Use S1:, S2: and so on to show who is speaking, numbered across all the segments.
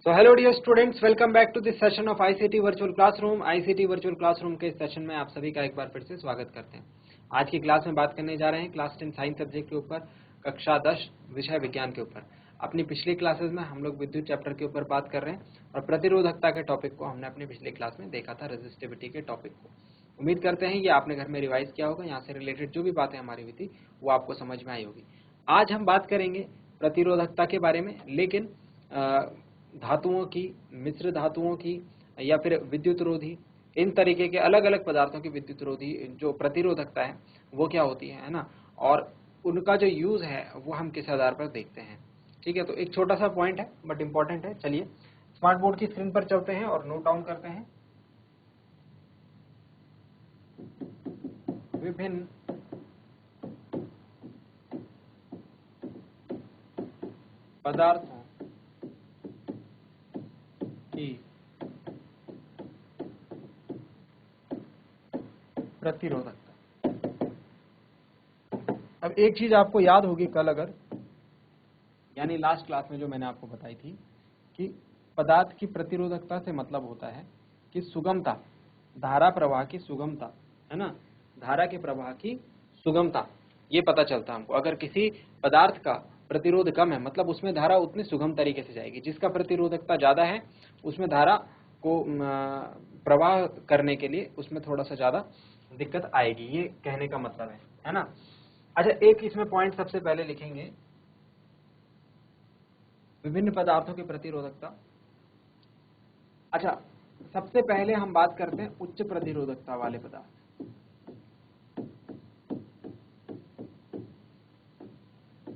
S1: So hello dear students, welcome back to this session of ICT Virtual Classroom। ICT Virtual Classroom के इस session में आप सभी का एक बार फिर से स्वागत करते हैं। आज की क्लास में बात करने जा रहे हैं क्लास 10 साइंस सब्जेक्ट के ऊपर, कक्षा 10 विषय विज्ञान के ऊपर। अपनी पिछली क्लासेस में हम लोग विद्युत चैप्टर के ऊपर बात कर रहे हैं और प्रतिरोधकता के टॉपिक को हमने अपनी पिछली क्लास में देखा था, रेजिस्टिविटी के टॉपिक को। उम्मीद करते हैं ये आपने घर में रिवाइज किया होगा, यहाँ से रिलेटेड जो भी बातें हमारी हुई थी वो आपको समझ में आई होगी। आज हम बात करेंगे प्रतिरोधकता के बारे में, लेकिन धातुओं की, मिश्र धातुओं की या फिर विद्युत रोधी, इन तरीके के अलग अलग पदार्थों की विद्युत रोधी जो प्रतिरोधकता है वो क्या होती है ना, और उनका जो यूज है वो हम किस आधार पर देखते हैं। ठीक है, तो एक छोटा सा पॉइंट है बट इंपॉर्टेंट है। चलिए स्मार्ट बोर्ड की स्क्रीन पर चलते हैं और नोट डाउन करते हैं। विभिन्न पदार्थों की प्रतिरोधकता। अब एक चीज आपको याद होगी कल, अगर यानी लास्ट क्लास में जो मैंने आपको बताई थी कि पदार्थ की प्रतिरोधकता से मतलब होता है कि सुगमता, धारा प्रवाह की सुगमता, है ना, धारा के प्रवाह की सुगमता, ये पता चलता हमको। अगर किसी पदार्थ का प्रतिरोध कम है मतलब उसमें धारा उतनी सुगम तरीके से जाएगी। जिसका प्रतिरोधकता ज्यादा है उसमें धारा को प्रवाह करने के लिए उसमें थोड़ा सा ज्यादा दिक्कत आएगी, ये कहने का मतलब है ना। अच्छा, एक इसमें पॉइंट सबसे पहले लिखेंगे, विभिन्न पदार्थों की प्रतिरोधकता। अच्छा, सबसे पहले हम बात करते हैं उच्च प्रतिरोधकता वाले पदार्थ।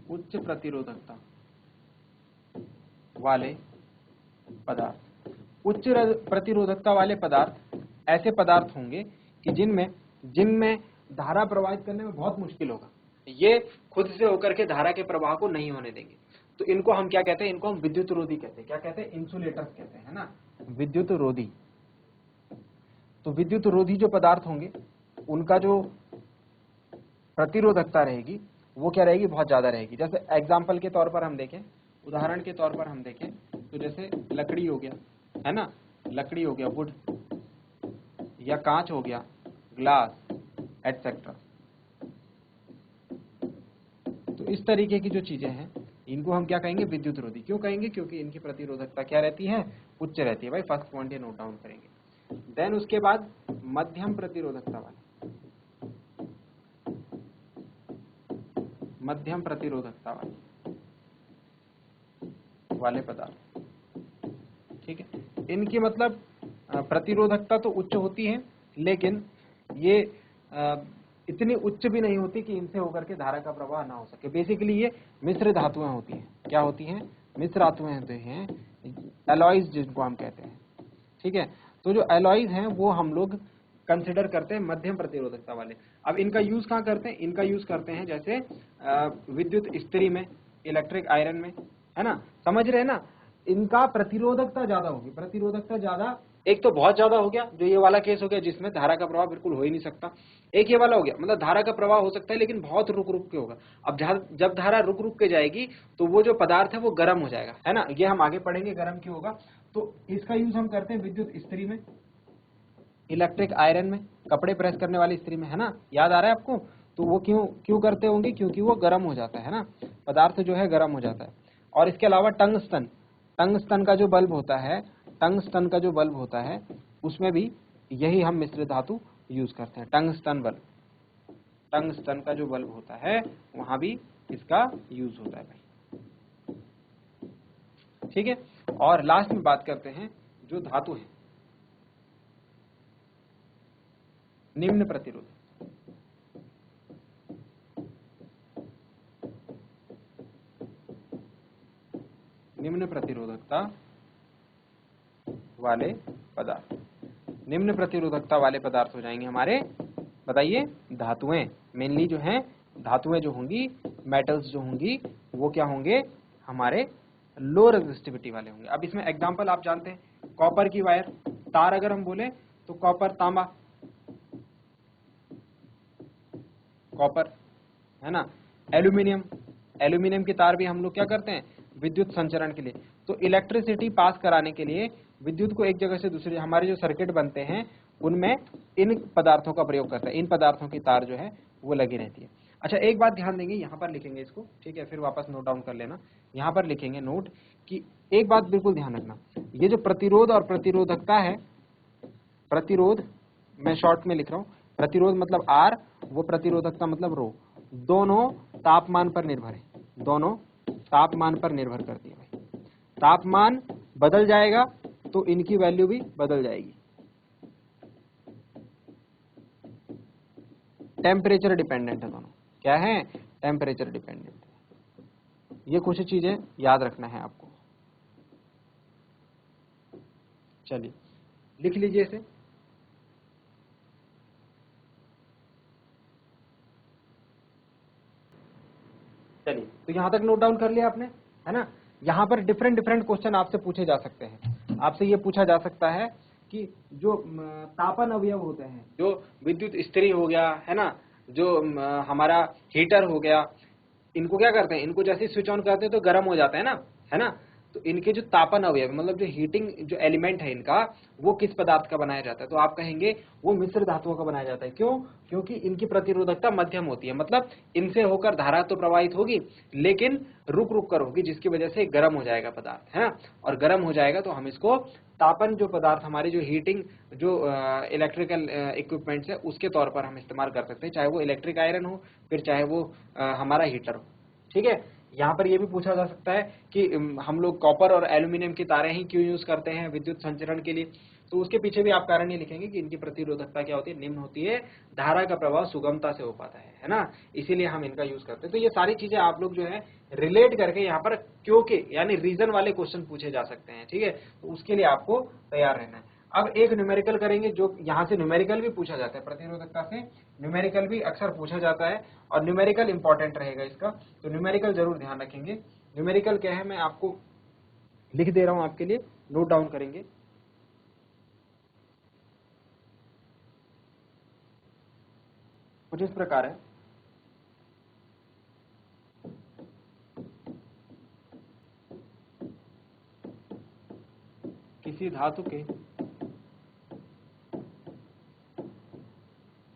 S1: उच्च प्रतिरोधकता वाले पदार्थ। उच्च प्रतिरोधकता वाले पदार्थ ऐसे पदार्थ होंगे कि जिनमें धारा प्रवाहित करने में बहुत मुश्किल होगा। ये खुद से होकर के धारा के प्रवाह को नहीं होने देंगे, तो इनको हम क्या कहते हैं? इनको हम विद्युत रोधी कहते हैं। क्या कहते हैं? इंसुलेटर्स कहते हैं, है ना, विद्युत रोधी। तो विद्युत रोधी जो पदार्थ होंगे उनका जो प्रतिरोधकता रहेगी वो क्या रहेगी? बहुत ज्यादा रहेगी। जैसे एग्जाम्पल के तौर पर हम देखें, उदाहरण के तौर पर हम देखें तो जैसे लकड़ी हो गया, है ना, लकड़ी हो गया, वुड, या कांच हो गया, ग्लास एटसेट्रा। तो इस तरीके की जो चीजें हैं इनको हम क्या कहेंगे? विद्युत रोधी। क्यों कहेंगे? क्योंकि इनकी प्रतिरोधकता क्या रहती है? उच्च रहती है। भाई फर्स्ट पॉइंट ये नोट डाउन करेंगे। देन उसके बाद मध्यम प्रतिरोधकता वाले, मध्यम प्रतिरोधकता वाले पदार्थ। ठीक है, इनकी मतलब प्रतिरोधकता तो उच्च होती है, लेकिन ये इतनी उच्च भी नहीं होती कि इनसे होकर के धारा का प्रवाह ना हो सके। बेसिकली ये मिश्र धातुएं होती हैं। क्या होती हैं? मिश्र धातुएं होती हैं, एलॉयज जिनको हम कहते हैं। ठीक है, तो जो एलॉयज हैं वो हम लोग कंसिडर करते हैं मध्यम प्रतिरोधकता वाले। अब इनका यूज कहाँ करते हैं? इनका यूज करते हैं जैसे विद्युत इस्त्री में, इलेक्ट्रिक आयरन में, है ना, समझ रहे हैं ना। इनका प्रतिरोधकता ज्यादा होगी। प्रतिरोधकता ज्यादा, एक तो बहुत ज्यादा हो गया, जो ये वाला केस हो गया जिसमें धारा का प्रवाह बिल्कुल हो ही नहीं सकता। एक ये वाला हो गया, मतलब धारा का प्रवाह हो सकता है लेकिन बहुत रुक रुक के होगा। अब जब धारा रुक रुक के जाएगी तो वो जो पदार्थ है वो गर्म हो जाएगा, है ना। ये हम आगे पढ़ेंगे गर्म क्यों होगा। तो इसका यूज हम करते हैं विद्युत इस्त्री में, इलेक्ट्रिक आयरन में, कपड़े प्रेस करने वाली इस्त्री में, है ना, याद आ रहा है आपको। तो वो क्यों करते होंगे? क्योंकि वो गर्म हो जाता है ना, पदार्थ जो है गर्म हो जाता है। और इसके अलावा टंगस्टन, टंगस्टन का जो बल्ब होता है, टंगस्टन का जो बल्ब होता है उसमें भी यही हम मिश्र धातु यूज करते हैं। टंगस्टन बल्ब, टंगस्टन का जो बल्ब होता है वहां भी इसका यूज होता है भाई। ठीक है, और लास्ट में बात करते हैं जो धातु है निम्न प्रतिरोध। निम्न प्रतिरोधकता वाले पदार्थ। निम्न प्रतिरोधकता वाले पदार्थ हो जाएंगे हमारे, बताइए, धातुएं। मेनली जो हैं धातुएं जो होंगी, मेटल्स जो होंगी, वो क्या होंगे? हमारे लो रेजिस्टिविटी वाले होंगे। अब इसमें एग्जांपल आप जानते हैं, कॉपर की वायर, तार अगर हम बोले तो कॉपर, तांबा, कॉपर, है ना, एल्यूमिनियम, एल्यूमिनियम की तार भी हम लोग क्या करते हैं, विद्युत संचरण के लिए। तो इलेक्ट्रिसिटी पास कराने के लिए विद्युत को एक जगह से दूसरी, हमारे जो सर्किट बनते हैं उनमें इन पदार्थों का प्रयोग करता है, इन पदार्थों की तार जो है वो लगी रहती है। अच्छा, एक बात ध्यान देंगे, यहाँ पर लिखेंगे इसको, ठीक है, फिर वापस नोट डाउन कर लेना। यहाँ पर लिखेंगे नोट कि एक बात बिल्कुल ध्यान रखना, ये जो प्रतिरोध और प्रतिरोधकता है, प्रतिरोध मैं शॉर्ट में लिख रहा हूं, प्रतिरोध मतलब R, वो प्रतिरोधकता मतलब रो, दोनों तापमान पर निर्भर है, दोनों तापमान पर निर्भर करती है भाई। तापमान बदल जाएगा तो इनकी वैल्यू भी बदल जाएगी। टेम्परेचर डिपेंडेंट है दोनों, क्या है, टेम्परेचर डिपेंडेंट है। ये कुछ चीजें याद रखना है आपको। चलिए लिख लीजिए इसे। चलिए, तो यहां तक नोट डाउन कर लिया आपने, है ना। यहाँ पर डिफरेंट डिफरेंट क्वेश्चन आपसे पूछे जा सकते हैं। आपसे ये पूछा जा सकता है कि जो तापन अवयव होते हैं, जो विद्युत इस्त्री हो गया, है ना, जो हमारा हीटर हो गया, इनको क्या करते हैं, इनको जैसे स्विच ऑन करते हैं तो गर्म हो जाता है ना। तो इनके जो तापन अवयव मतलब जो हीटिंग जो एलिमेंट है इनका, वो किस पदार्थ का बनाया जाता है, तो आप कहेंगे वो मिश्र धातुओं का बनाया जाता है। क्यों? क्योंकि इनकी प्रतिरोधकता मध्यम होती है, मतलब इनसे होकर धारा तो प्रवाहित होगी लेकिन रुक रुक कर होगी, जिसकी वजह से गर्म हो जाएगा पदार्थ, है ना। और गर्म हो जाएगा तो हम इसको तापन जो पदार्थ हमारी जो हीटिंग जो इलेक्ट्रिकल इक्विपमेंट्स है उसके तौर पर हम इस्तेमाल कर सकते हैं, चाहे वो इलेक्ट्रिक आयरन हो, फिर चाहे वो हमारा हीटर हो, ठीक है। यहाँ पर यह भी पूछा जा सकता है कि हम लोग कॉपर और एल्यूमिनियम की तारें ही क्यों यूज करते हैं विद्युत संचरण के लिए, तो उसके पीछे भी आप कारण ये लिखेंगे कि इनकी प्रतिरोधकता क्या होती है, निम्न होती है, धारा का प्रवाह सुगमता से हो पाता है ना, इसीलिए हम इनका यूज करते हैं। तो ये सारी चीजें आप लोग जो है रिलेट करके यहाँ पर क्योंकि यानी रीजन वाले क्वेश्चन पूछे जा सकते हैं, ठीक है, तो उसके लिए आपको तैयार रहना है। अब एक न्यूमेरिकल करेंगे, जो यहाँ से न्यूमेरिकल भी पूछा जाता है, प्रतिरोधकता से न्यूमेरिकल भी अक्सर पूछा जाता है और न्यूमेरिकल इंपॉर्टेंट रहेगा इसका, तो न्यूमेरिकल जरूर ध्यान रखेंगे। न्यूमेरिकल क्या है मैं आपको लिख दे रहा हूं आपके लिए, नोट डाउन करेंगे। कुछ इस प्रकार है, किसी धातु के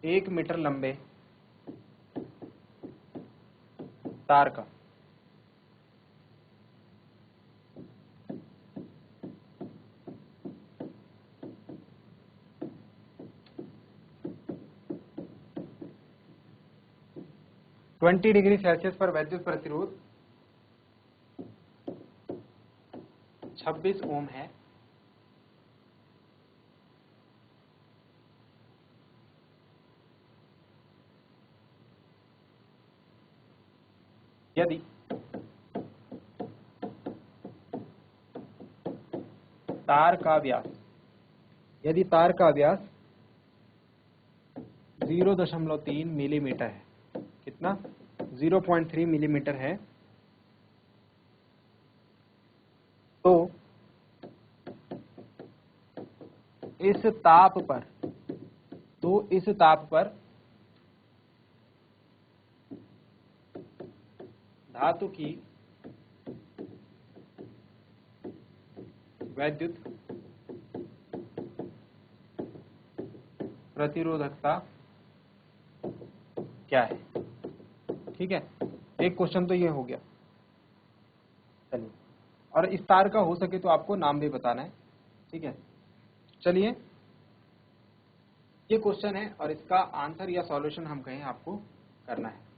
S1: 1 मीटर लंबे तार का ट्वेंटी डिग्री सेल्सियस पर वैद्युत प्रतिरोध 26 ओम है, यदि तार का व्यास 0.3 मिलीमीटर है, कितना, 0.3 मिलीमीटर है, तो इस ताप पर धातु की वैद्युत प्रतिरोधकता क्या है, ठीक है। एक क्वेश्चन तो ये हो गया। चलिए, और इस तार का हो सके तो आपको नाम भी बताना है, ठीक है। चलिए, ये क्वेश्चन है और इसका आंसर या सॉल्यूशन हम कहें आपको करना है।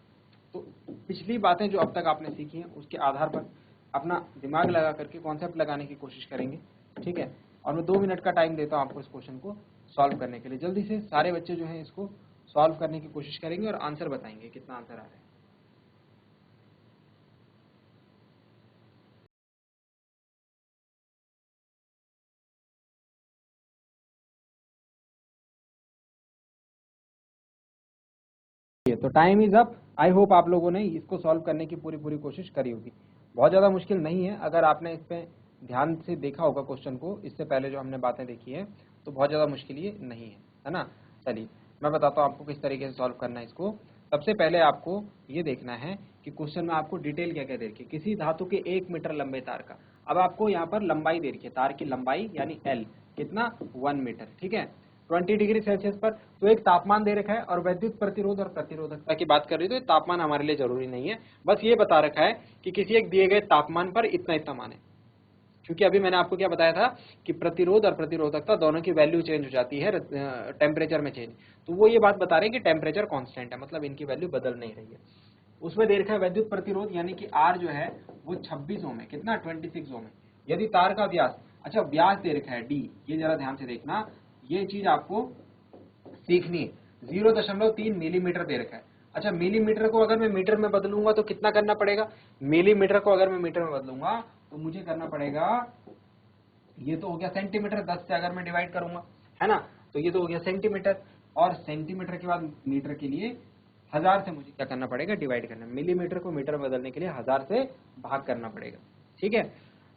S1: तो पिछली बातें जो अब तक आपने सीखी हैं उसके आधार पर अपना दिमाग लगा करके कॉन्सेप्ट लगाने की कोशिश करेंगे, ठीक है। और मैं 2 मिनट का टाइम देता हूं आपको इस क्वेश्चन को सॉल्व करने के लिए। जल्दी से सारे बच्चे जो हैं इसको सॉल्व करने की कोशिश करेंगे और आंसर बताएंगे कितना आंसर आ रहा है। तो time is up. I hope आप लोगों ने इसको सॉल्व करने की पूरी कोशिश करी होगी। बहुत ज़्यादा मुश्किल नहीं है, अगर आपने इस पे ध्यान से देखा होगा क्वेश्चन को इससे पहले जो हमने बातें देखी है, तो बहुत ज़्यादा मुश्किल ये नहीं है ना। चलिए मैं बताता हूँ आपको किस तरीके से सॉल्व करना है इसको। सबसे पहले आपको ये देखना है कि क्वेश्चन में आपको डिटेल क्या क्या दे रखी है। किसी धातु के 1 मीटर लंबे तार का, अब आपको यहाँ पर लंबाई दे रखी है, तार की लंबाई यानी L कितना 1 मीटर, ठीक है, 20 डिग्री सेल्सियस पर। तो एक तापमान दे रखा है और वैद्युत प्रतिरोध और प्रतिरोधकता की बात कर रही है, तो तापमान हमारे लिए जरूरी नहीं है, बस ये बता रखा है कि किसी एक दिए गए तापमान पर इतना इतना मान है। क्योंकि अभी मैंने आपको क्या बताया था कि प्रतिरोध और प्रतिरोधकता दोनों की वैल्यू चेंज हो जाती है टेम्परेचर में चेंज, तो वो ये बात बता रहे हैं कि टेम्परेचर कांस्टेंट है, मतलब इनकी वैल्यू बदल नहीं रही है। उसमें दे रखा है वैद्युत प्रतिरोध यानी कि R जो है वो 26 ओम है, कितना 26 ओम है। यदि तार का व्यास, अच्छा व्यास दे रखा है D, ये जरा ध्यान से देखना, ये चीज आपको सीखनी है। 0.3 मिलीमीटर दे रखा है। अच्छा मिलीमीटर को अगर मैं मीटर में बदलूंगा तो कितना करना पड़ेगा, मिलीमीटर को अगर मैं मीटर में बदलूंगा तो मुझे करना पड़ेगा, ये तो हो गया सेंटीमीटर, 10 से अगर मैं डिवाइड करूंगा, है ना, तो ये तो हो गया सेंटीमीटर, और सेंटीमीटर के बाद मीटर के लिए 1000 से मुझे क्या करना पड़ेगा, डिवाइड करना। मिलीमीटर को मीटर में बदलने के लिए 1000 से भाग करना पड़ेगा, ठीक है।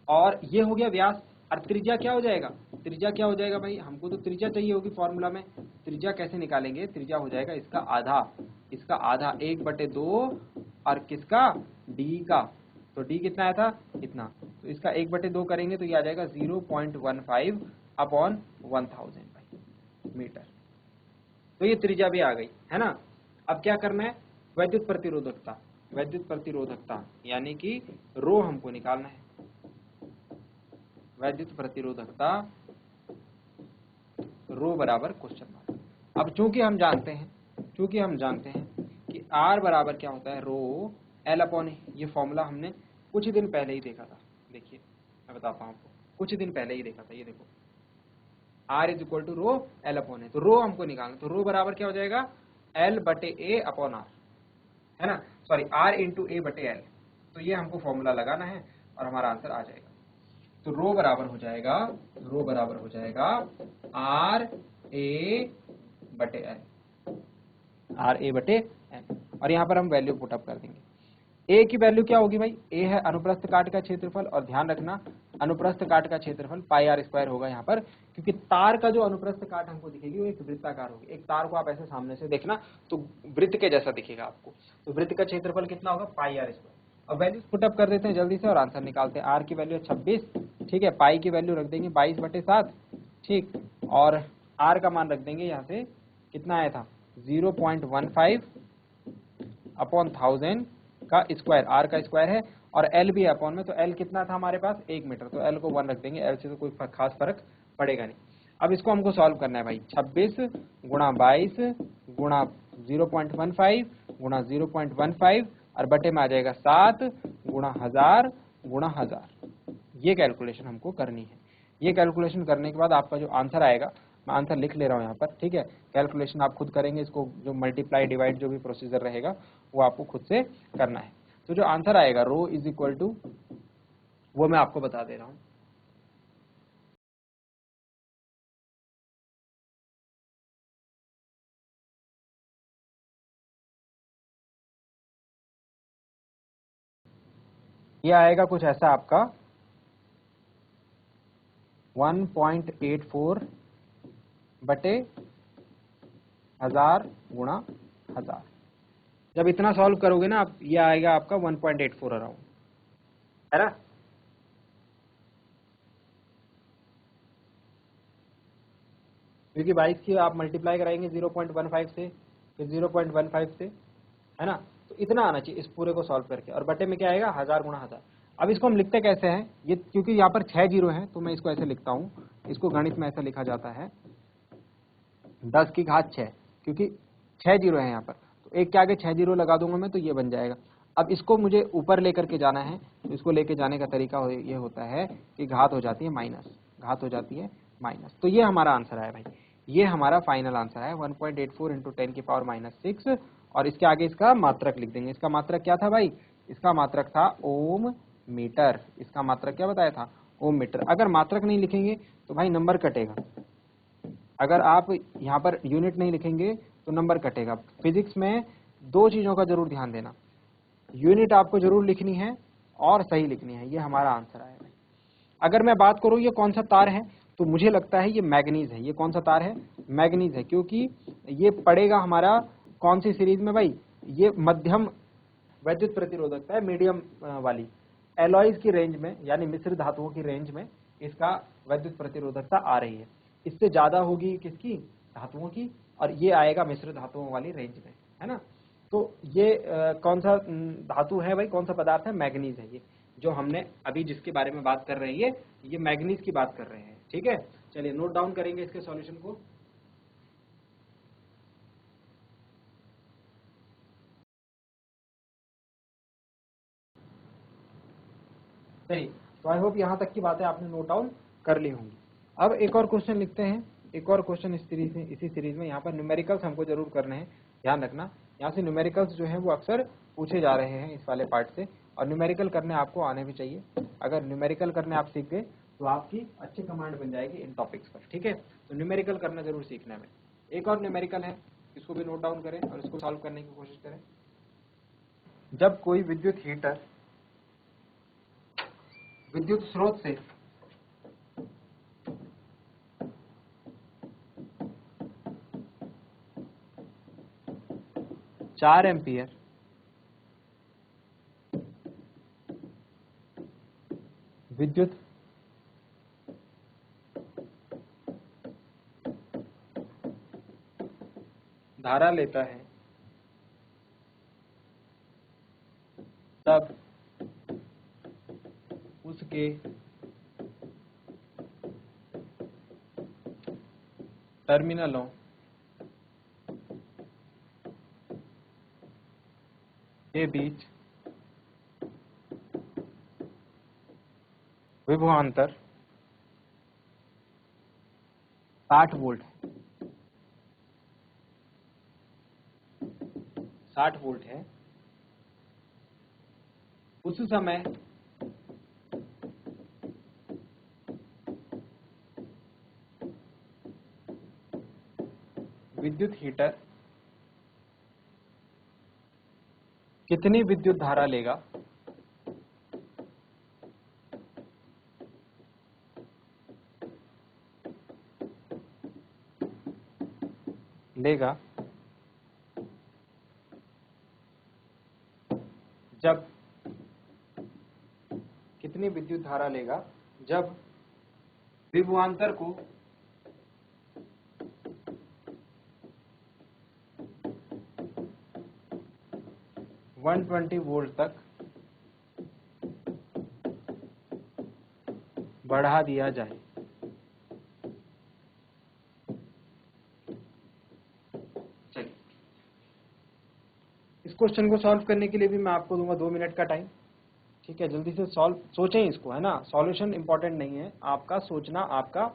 S1: और ये हो गया व्यास। और त्रिज्या क्या हो जाएगा, त्रिज्या क्या हो जाएगा भाई, हमको तो त्रिज्या चाहिए होगी फॉर्मूला में। त्रिज्या कैसे निकालेंगे, त्रिज्या हो जाएगा इसका आधा, इसका आधा 1/2 और किसका, डी का, तो डी कितना आया था, इतना, तो इसका 1/2 करेंगे तो ये आ जाएगा 0.15 अपॉन 1000 मीटर। तो ये त्रिज्या भी आ गई, है ना। अब क्या करना है, वैद्युत प्रतिरोधकता, वैद्युत प्रतिरोधकता यानी कि रो हमको निकालना है। वैद्युत प्रतिरोधकता रो बराबर क्वेश्चन मार्क। अब चूंकि हम जानते हैं कि R बराबर क्या होता है, रो L अपॉन, ये फॉर्मूला हमने कुछ ही दिन पहले ही देखा था। देखिए मैं बताता हूँ आपको, कुछ ही दिन पहले ही देखा था, ये देखो R is equal to rho L upon है, तो रो हमको निकालना, तो रो बराबर क्या हो जाएगा L/A अपॉन R, है ना, सॉरी R इंटू A/L। तो ये हमको फॉर्मूला लगाना है और हमारा आंसर आ जाएगा। तो रो बराबर हो जाएगा RA/L, RA/L, और यहाँ पर हम वैल्यू पुट अप कर देंगे। ए की वैल्यू क्या होगी भाई, ए है अनुप्रस्थ काट का क्षेत्रफल, और ध्यान रखना अनुप्रस्थ काट का क्षेत्रफल πr² होगा यहाँ पर, क्योंकि तार का जो अनुप्रस्थ काट हमको दिखेगी वो एक वृत्ताकार होगी। एक तार को आप ऐसे सामने से देखना तो वृत्त के जैसा दिखेगा आपको, तो वृत्त का क्षेत्रफल कितना होगा πr²। अब वैल्यूज पुटअप कर देते हैं जल्दी से और आंसर निकालते हैं। आर की वैल्यू है 26, ठीक है, पाई की वैल्यू रख देंगे 22/7, ठीक, और आर का मान रख देंगे यहाँ से, कितना आया था 0.15 अपॉन 1000 का स्क्वायर, आर का स्क्वायर है, और एल भी अपॉन में, तो एल कितना था हमारे पास 1 मीटर, तो एल को 1 रख देंगे, एल से तो कोई खास फर्क पड़ेगा नहीं। अब इसको हमको सॉल्व करना है भाई, 26 गुणा 22 गुणा 0.15 गुणा 0.15 और बटे में आ जाएगा 7 गुणा 1000 गुणा 1000। ये कैलकुलेशन हमको करनी है। ये कैलकुलेशन करने के बाद आपका जो आंसर आएगा, मैं आंसर लिख ले रहा हूँ यहाँ पर, ठीक है, कैलकुलेशन आप खुद करेंगे, इसको जो मल्टीप्लाई डिवाइड जो भी प्रोसीजर रहेगा वो आपको खुद से करना है। तो जो आंसर आएगा रो इज इक्वल टू, वो मैं आपको बता दे रहा हूँ, ये आएगा कुछ ऐसा आपका 1.84 बटे 1000 गुणा 1000। जब इतना सॉल्व करोगे ना आप, ये आएगा आपका 1.84 अराउंड, है ना। क्योंकि 22 की आप मल्टीप्लाई कराएंगे 0.15 से, फिर 0.15 से, है ना, तो इतना आना चाहिए इस पूरे को सॉल्व करके, और बटे में क्या आएगा 1000 गुणा 1000। अब इसको हम लिखते कैसे हैं, ये क्योंकि यहाँ पर 6 जीरो हैं तो मैं इसको ऐसे लिखता हूँ, इसको गणित में ऐसा लिखा जाता है 10 की घात 6, क्योंकि 6 जीरो है यहाँ पर, तो एक के आगे 6 जीरो लगा दूंगा मैं तो ये बन जाएगा। अब इसको मुझे ऊपर लेकर के जाना है, तो इसको लेके जाने का तरीका ये होता है कि घात हो जाती है माइनस, घात हो जाती है माइनस। तो ये हमारा आंसर है भाई, ये हमारा फाइनल आंसर है 1.84 इंटू 10 की पावर -6, और इसके आगे इसका मात्रक लिख देंगे। इसका मात्रक क्या था भाई, इसका मात्रक था ओम मीटर, इसका मात्रक क्या बताया था, ओम मीटर। अगर मात्रक नहीं लिखेंगे तो भाई नंबर कटेगा, अगर आप यहाँ पर यूनिट नहीं लिखेंगे तो नंबर कटेगा। फिजिक्स में दो चीजों का जरूर ध्यान देना, यूनिट आपको जरूर लिखनी है और सही लिखनी है। ये हमारा आंसर आया भाई। अगर मैं बात करूं ये कौन सा तार है, तो मुझे लगता है ये मैग्नीज है। ये कौन सा तार है, मैग्नीज है, क्योंकि ये पड़ेगा हमारा कौन सी सीरीज में भाई, ये मध्यम वैद्युत प्रतिरोधकता है, मीडियम वाली। एलॉयज की रेंज में यानी मिश्र धातुओं की रेंज में इसका वैद्युत प्रतिरोधकता आ रही है। इससे ज्यादा होगी किसकी, धातुओं की, और ये आएगा मिश्र धातुओं वाली रेंज में, है ना। तो ये कौन सा धातु है भाई, कौन सा पदार्थ है, मैग्नीज है। ये जो हमने अभी जिसके बारे में बात कर रही है, ये मैग्नीज की बात कर रहे हैं, ठीक है। चलिए नोट डाउन करेंगे इसके सॉल्यूशन को। सही, तो आई होप यहाँ तक की बातें आपने नोट डाउन कर ली होंगी। अब एक और क्वेश्चन लिखते हैं, एक और क्वेश्चन इस सीरीज में, इसी सीरीज में। यहाँ पर न्यूमेरिकल्स हमको जरूर करने हैं, ध्यान रखना। यहाँ से न्यूमेरिकल्स जो है वो अक्सर पूछे जा रहे हैं इस वाले पार्ट से, और न्यूमेरिकल करने आपको आने भी चाहिए। अगर न्यूमेरिकल करने आप सीख गए तो आपकी अच्छी कमांड बन जाएगी इन टॉपिक्स पर, ठीक है। तो न्यूमेरिकल करना जरूर सीखना है। एक और न्यूमेरिकल है, इसको भी नोट डाउन करें और इसको सॉल्व करने की कोशिश करें। जब कोई विद्युत हीटर विद्युत स्रोत से 4 एम्पियर विद्युत धारा लेता है, तब उसके टर्मिनलों के बीच विभवांतर 60 वोल्ट है, 60 वोल्ट है। उस समय विद्युत हीटर कितनी विद्युत धारा लेगा, जब कितनी विद्युत धारा लेगा जब विभवांतर को 120 वोल्ट तक बढ़ा दिया जाए। चलिए, इस क्वेश्चन को सॉल्व करने के लिए भी मैं आपको दूंगा 2 मिनट का टाइम, ठीक है। जल्दी से सॉल्व, सोचें इसको, है ना। सॉल्यूशन इंपॉर्टेंट नहीं है, आपका सोचना, आपका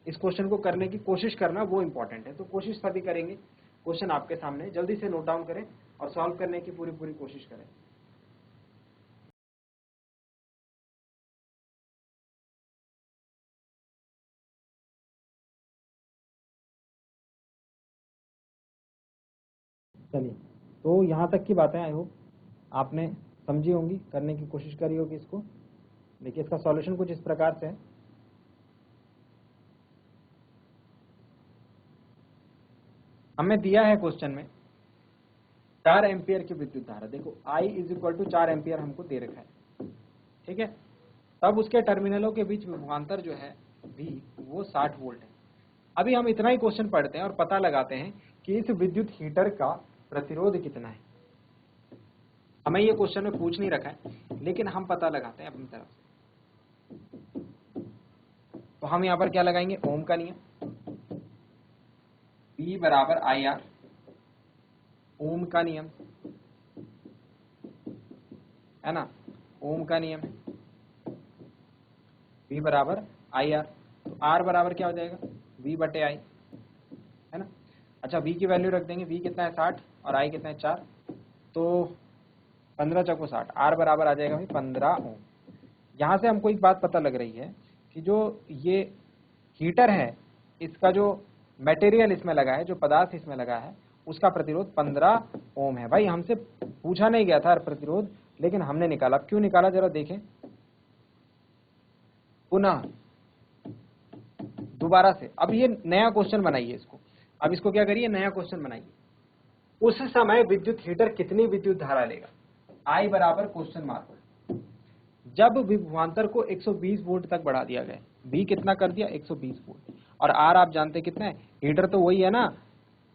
S1: इस क्वेश्चन को करने की कोशिश करना वो इंपॉर्टेंट है। तो कोशिश सभी करेंगे, क्वेश्चन आपके सामने, जल्दी से नोट डाउन करें और सॉल्व करने की पूरी पूरी कोशिश करें। चलिए, तो यहाँ तक की बातें आई होप आपने समझी होंगी, करने की कोशिश करी होगी इसको। देखिए, इसका सॉल्यूशन कुछ इस प्रकार से है। हमें दिया है क्वेश्चन में 4 एम्पियर की विद्युत धारा। देखो I = 4 एम्पियर हमको दे रखा है, ठीक है। तब उसके टर्मिनलों के बीच विभवांतर जो है V वो 60 वोल्ट है। अभी हम इतना ही क्वेश्चन पढ़ते हैं और पता लगाते हैं कि इस विद्युत हीटर का प्रतिरोध कितना है। हमें ये क्वेश्चन में पूछ नहीं रखा है, लेकिन हम पता लगाते हैं अपनी तरफ से। तो हम यहाँ पर क्या लगाएंगे, ओम का नियम, V = IR, ओम का नियम है ना, ओम का नियम है, V = IR। तो R बराबर क्या हो जाएगा, V/I, है ना। अच्छा, V की वैल्यू रख देंगे, V कितना है 60 और I कितना है 4, तो 15 चौको 60, R बराबर आ जाएगा भाई 15 ओम। यहाँ से हमको एक बात पता लग रही है कि जो ये हीटर है, इसका जो मटेरियल इसमें लगा है, जो पदार्थ इसमें लगा है, उसका प्रतिरोध 15 ओम है। भाई हमसे पूछा नहीं गया था प्रतिरोध, लेकिन हमने निकाला। क्यों निकाला जरा देखें, पुनः दोबारा से। अब ये नया क्वेश्चन बनाइए इसको, अब इसको क्या करिए, नया क्वेश्चन बनाइए। उस समय विद्युत हीटर कितनी विद्युत धारा लेगा। I बराबर क्वेश्चन मार्क, जब विभवांतर को 120 वोल्ट तक बढ़ा दिया गया, V कितना कर दिया 120 वोल्ट, और R आप जानते कितना है, हीटर तो वही है ना,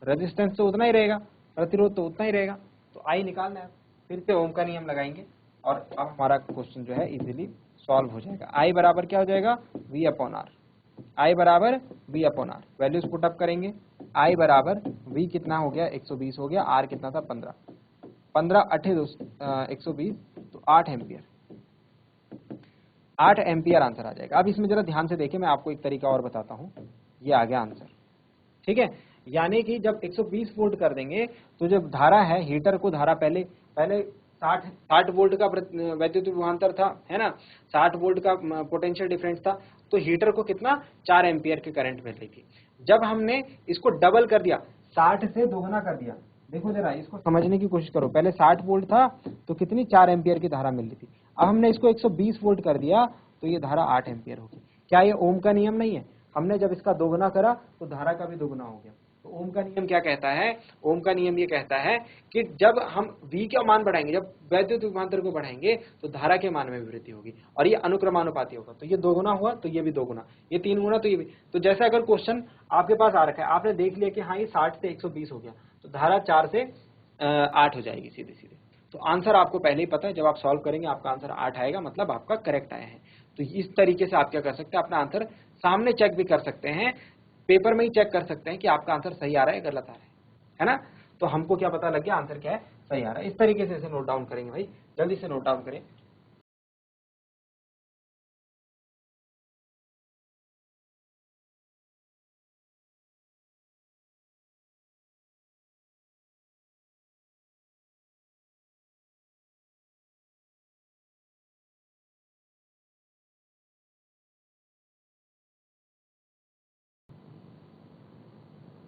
S1: रेजिस्टेंस तो उतना ही रहेगा, प्रतिरोध तो उतना ही रहेगा, तो I निकालना है। फिर से ओम का नियम लगाएंगे और अब हमारा क्वेश्चन जो है इजीली सॉल्व हो जाएगा। I बराबर क्या हो जाएगा, V अपॉन R, I बराबर V upon R, values put up करेंगे। I बराबर V कितना हो गया 120 हो गया, R कितना था 15, 15 8 120 तो 8 एम्पियर, 8 एम्पियर आंसर आ जाएगा। अब इसमें जरा ध्यान से देखिए, मैं आपको एक तरीका और बताता हूँ, ये आ गया आंसर, ठीक है। यानी कि जब 120 वोल्ट कर देंगे तो जब धारा है, हीटर को धारा पहले 60 वोल्ट का वैद्युत विभवांतर था, है ना, 60 वोल्ट का पोटेंशियल डिफरेंस था, तो हीटर को कितना 4 एम्पियर की करंट मिल रही थी। जब हमने इसको डबल कर दिया, 60 से दोगुना कर दिया, देखो जरा इसको समझने की कोशिश करो, पहले 60 वोल्ट था तो कितनी 4 एम्पियर की धारा मिल रही थी, अब हमने इसको 120 वोल्ट कर दिया तो ये धारा 8 एम्पियर होगी। क्या ये ओम का नियम नहीं है, हमने जब इसका दोगुना करा तो धारा का भी दोगुना हो गया। तो ओम का नियम क्या कहता है, ओम का नियम ये कहता है कि जब हम V का मान बढ़ाएंगे, जब वैद्युत विभवांतर को बढ़ाएंगे तो धारा के मान में भी वृद्धि होगी, और ये अनुक्रमानुपाती होगा। तो ये दोगुना हुआ तो ये भी दोगुना, ये 3 गुना तो ये भी। तो जैसे अगर क्वेश्चन आपके पास आ रखा है, आपने देख लिया कि हाँ ये 60 से 120 हो गया, तो धारा 4 से 8 हो जाएगी सीधे सीधे। तो आंसर आपको पहले ही पता है, जब आप सॉल्व करेंगे आपका आंसर 8 आएगा, मतलब आपका करेक्ट आया है। तो इस तरीके से आप क्या कर सकते हैं, अपना आंसर सामने चेक भी कर सकते हैं, पेपर में ही चेक कर सकते हैं कि आपका आंसर सही आ रहा है गलत आ रहा है ना। तो हमको क्या पता लग गया आंसर क्या है, सही आ रहा है। इस तरीके से इसे नोट डाउन करेंगे भाई, जल्दी से नोट डाउन करें।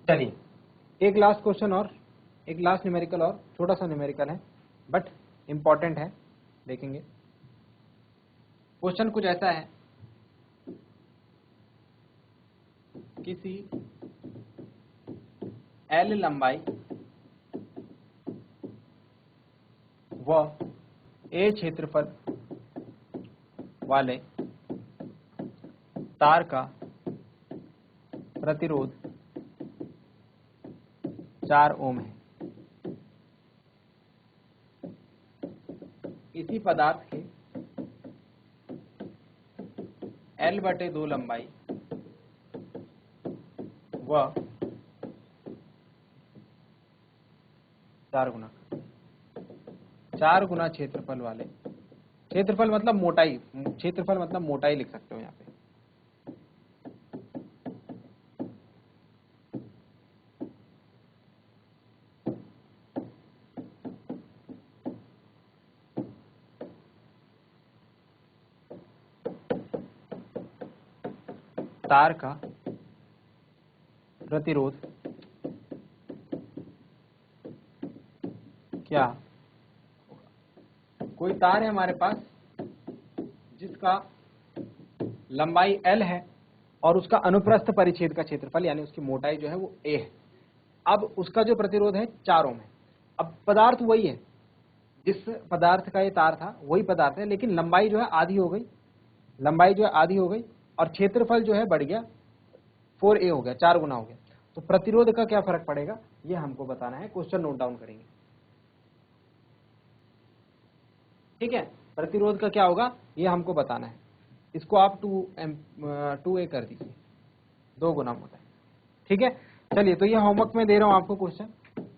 S1: चलिए एक लास्ट क्वेश्चन और, एक लास्ट न्यूमेरिकल और, छोटा सा न्यूमेरिकल है बट इंपॉर्टेंट है, देखेंगे। क्वेश्चन कुछ ऐसा है, किसी L लंबाई व A क्षेत्रफल वाले तार का प्रतिरोध 4 ओम है। इसी पदार्थ के L/2 लंबाई व 4 गुना क्षेत्रफल वाले, क्षेत्रफल मतलब मोटाई, क्षेत्रफल मतलब मोटाई लिख सकते हो यहाँ पे, तार का प्रतिरोध क्या। कोई तार है हमारे पास जिसका लंबाई L है और उसका अनुप्रस्थ परिच्छेद का क्षेत्रफल यानी उसकी मोटाई जो है वो A है। अब उसका जो प्रतिरोध है 4 ओम है। अब पदार्थ वही है, जिस पदार्थ का ये तार था वही पदार्थ है, लेकिन लंबाई जो है आधी हो गई, लंबाई जो है आधी हो गई और क्षेत्रफल जो है बढ़ गया, 4A हो गया, 4 गुना हो गया। तो प्रतिरोध का क्या फर्क पड़ेगा ये हमको बताना है, क्वेश्चन नोट डाउन करेंगे, ठीक है। प्रतिरोध का क्या होगा ये हमको बताना है, इसको आप 2A कर दीजिए, 2 गुना मोटा है, ठीक है। चलिए तो ये होमवर्क में दे रहा हूं आपको क्वेश्चन,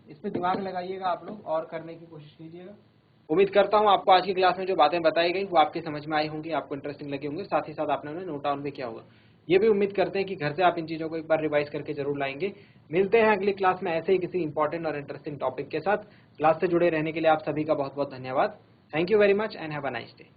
S1: इस पे दिमाग लगाइएगा आप लोग और करने की कोशिश कीजिएगा। उम्मीद करता हूं आपको आज की क्लास में जो बातें बताई गई वो आपके समझ में आई होंगी, आपको इंटरेस्टिंग लगे होंगे, साथ ही साथ आपने उन्हें नोट डाउन भी किया होगा। ये भी उम्मीद करते हैं कि घर से आप इन चीजों को एक बार रिवाइज करके जरूर लाएंगे। मिलते हैं अगली क्लास में ऐसे ही किसी इंपॉर्टेंट और इंटरेस्टिंग टॉपिक के साथ। क्लास से जुड़े रहने के लिए आप सभी का बहुत बहुत धन्यवाद। Thank you very much and have a nice day.